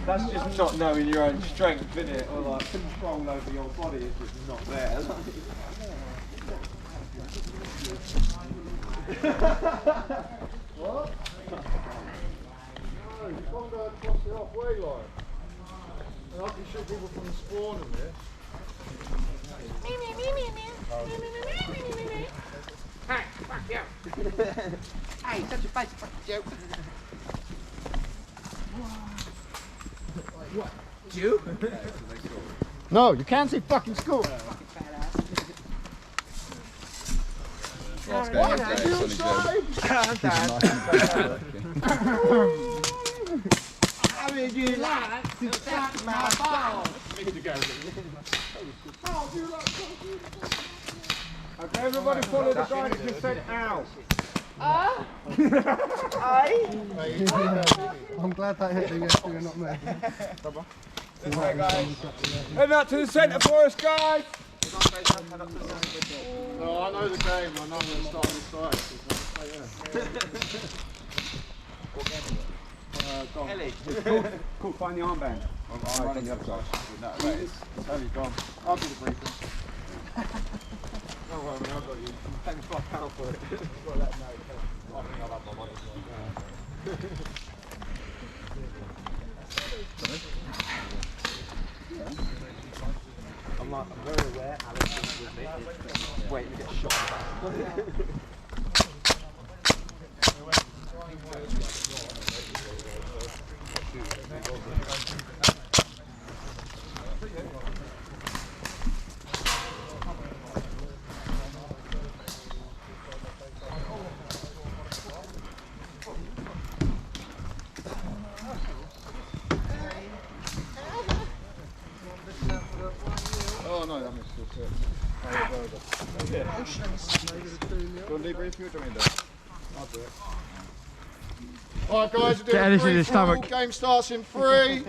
That's just not knowing your own strength, isn't it? Or like control over your body is just not there. What? No, you can't go across the halfway line. And I can shoot people from the spawn in this. Hey, fuck you! Hey, such a basic fucking joke. What? You? No, you can't say fucking school. Last game, it's only How would you like to suck my balls? Okay, everybody follow the guy that just said ow. I'm glad that hit the finger, not me. This way, guys. Head out to the centre for us, guys. No, I know the game. I know I'm going to start on this side. Heli. Cool, find the armband. I'm running the other side. No, wait, it's only gone. I'll do the briefing. Don't worry, man, I've got you. Thanks for £5 for it. I've got to let them know. I think I'll have my money. I'm very aware Alex is with me. Waiting to get shot. Oh no, that makes sense. Do you want to debrief you or do you want me to do it? I'll do it. Alright guys, we're doing a free for all. Game starts in 3.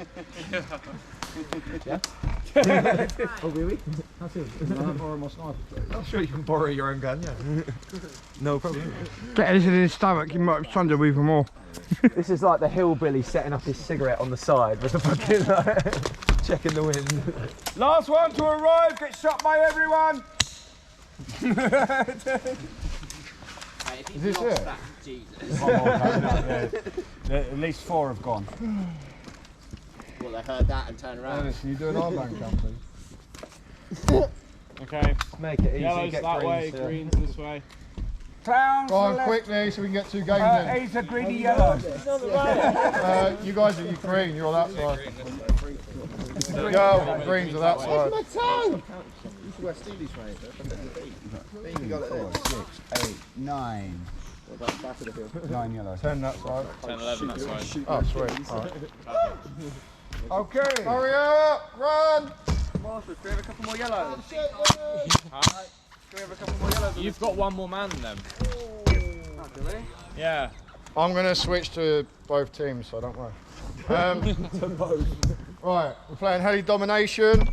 Oh really? That's it. Can I borrow my sniper please? I'm sure you can borrow your own gun, yeah. No problem. Get anything in his stomach, you might be thunder with them all. This is like the hillbilly setting up his cigarette on the side with the fucking like, checking the wind. Last one to arrive, get shot by everyone. Is this it? Jesus. One more coming up, yeah. At least 4 have gone. Well, they heard that and turned around. Dennis, can you do an armband count please? Okay, Make it easy, yellows get that greens, way, yeah. greens this way. Clowns Go on quickly so we can get 2 games in. He's a greedy yellow. You guys are green, you're on that side. Go, greens are that side. My tongue! You should wear Steely's mate. You got it there. 6, 8, 9. What about back of the hill? 9 yellow. 10 that side. 10, 11, that's fine. Oh, sweet. Alright. Okay. Hurry up! Run! Marshall, do we have a couple more yellows? Huh? Do we have a couple more yellows? You've got one more man then. Oh, do we? Yeah. I'm going to switch to both teams, so don't worry. Right, we're playing heli domination.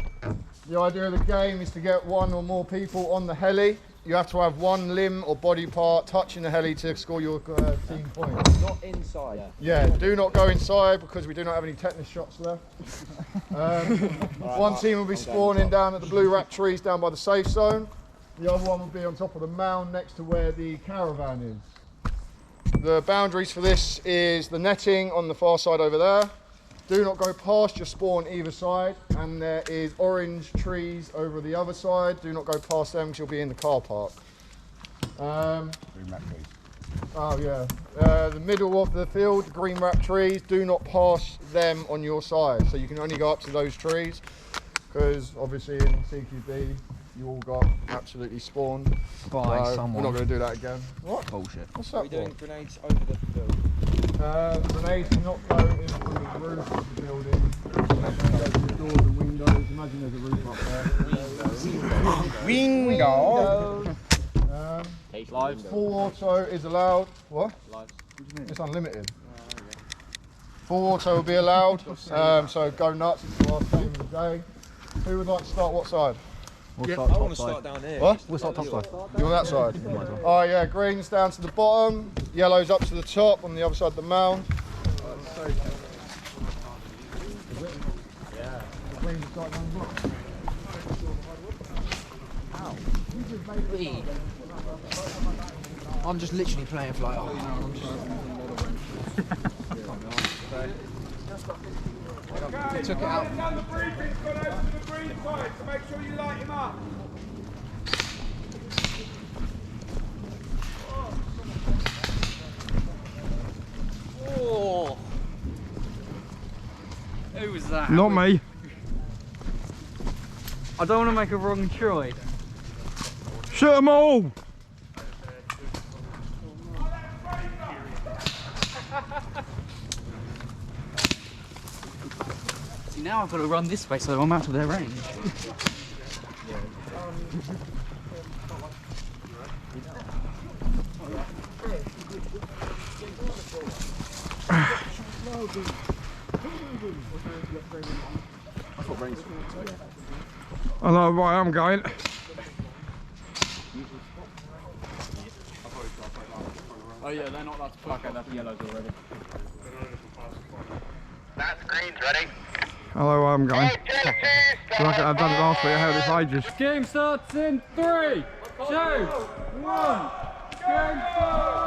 The idea of the game is to get 1 or more people on the heli. You have to have 1 limb or body part touching the heli to score your team points. Not inside. Yeah, do not go inside because we do not have any tetanus shots left. One team will be spawning down at the blue wrap trees down by the safe zone. The other one will be on top of the mound next to where the caravan is. The boundaries for this is the netting on the far side over there. Do not go past your spawn either side, and there is orange trees over the other side. Do not go past them because you'll be in the car park. Green wrap trees. Oh yeah, the middle of the field, the green wrap trees, do not pass them on your side. So you can only go up to those trees, because obviously in CQB you all got absolutely spawned. By so someone. we're not going to do that again. What? Bullshit. What's Are that we doing for? grenades over the field? Grenades cannot go in through the roof of the building. The doors and windows, imagine there's a roof up there. Window. Live. Full auto is allowed. What? Live. It's unlimited. Full auto will be allowed, so go nuts, it's the last game of the day. Who would like to start what side? I want to start down here. What? We'll start top side. You on that side? Oh yeah, green's down to the bottom, yellow's up to the top on the other side of the mound. I'm just literally playing for like, Okay, took it out. Done the briefing's gone over to the green side, so make sure you light him up. Oh. Who was that? Not me. I don't want to make a wrong choice. Shoot them all! See, now I've got to run this way so I'm out of their range. I know where I'm going. Oh yeah, they're not allowed to fuck. Okay, that's yellows already. That's green's ready. I know where I'm going. Like I've done it last week, I held this ages. Game starts in 3, 2, 1. Game starts!